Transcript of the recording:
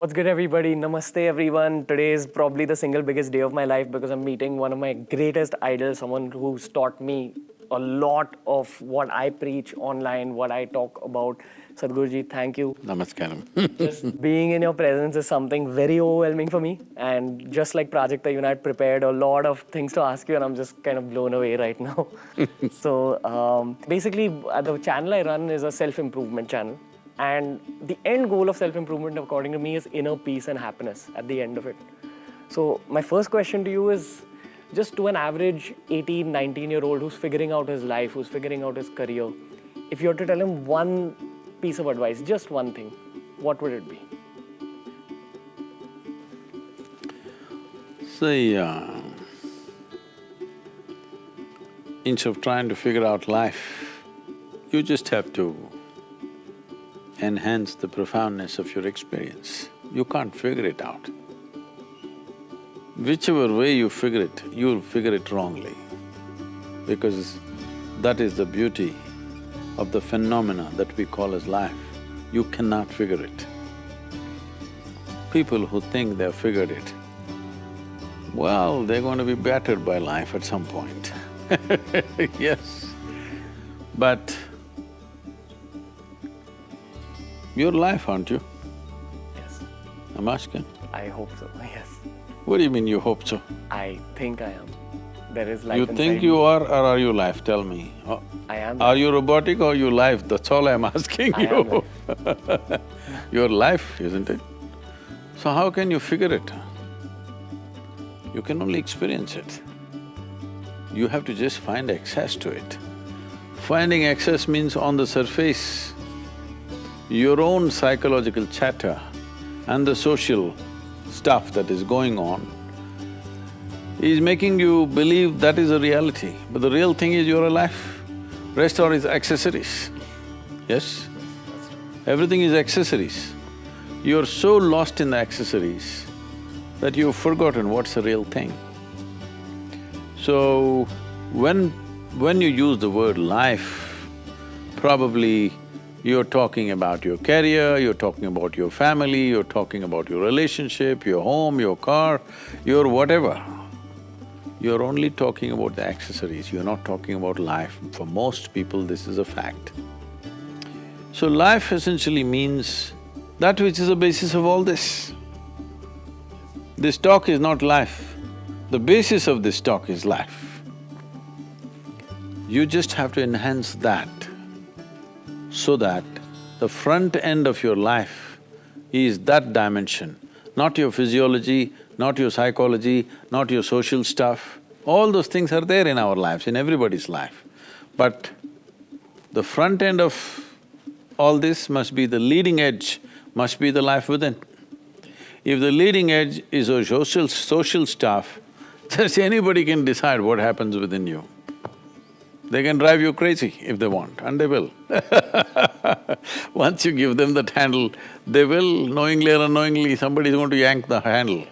What's good, everybody? Namaste, everyone. Today is probably the single biggest day of my life because I'm meeting one of my greatest idols, someone who's taught me a lot of what I preach online, what I talk about. Sadhguru ji, thank you. Namaskaram. Just being in your presence is something very overwhelming for me. And just like Prajakta, you and I prepared a lot of things to ask you, and I'm just kind of blown away right now. So basically, the channel I run is a self-improvement channel. And the end goal of self-improvement, according to me, is inner peace and happiness at the end of it. So my first question to you is, just to an average 18, 19-year-old who's figuring out his life, who's figuring out his career, if you were to tell him one piece of advice, just one thing, what would it be? See, instead of trying to figure out life, you just have to enhance the profoundness of your experience. You can't figure it out. Whichever way you figure it, you'll figure it wrongly, because that is the beauty of the phenomena that we call as life. You cannot figure it. People who think they've figured it, well, they're going to be battered by life at some point. Yes, but you're life, aren't you? Yes. I'm asking. I hope so, yes. What do you mean you hope so? I think I am. There is life You inside think me. you are or are you life? Tell me. I am. Are you robotic or you life? That's all I'm asking I you. am You're life, isn't it? So how can you figure it? You can only experience it. You have to just find access to it. Finding access means on the surface, your own psychological chatter and the social stuff that is going on is making you believe that is a reality, but the real thing is you're alive. Rest all is accessories, yes? Everything is accessories. You're so lost in the accessories that you've forgotten what's the real thing. So, when you use the word life, probably you're talking about your career, you're talking about your family, you're talking about your relationship, your home, your car, your whatever. You're only talking about the accessories, you're not talking about life. For most people, this is a fact. So life essentially means that which is the basis of all this. This talk is not life, the basis of this talk is life. You just have to enhance that so that the front end of your life is that dimension, not your physiology, not your psychology, not your social stuff. All those things are there in our lives, in everybody's life. But the front end of all this must be the leading edge, must be the life within. If the leading edge is a social stuff, just anybody can decide what happens within you. They can drive you crazy if they want, and they will. Once you give them that handle, they will, knowingly or unknowingly, somebody's going to yank the handle.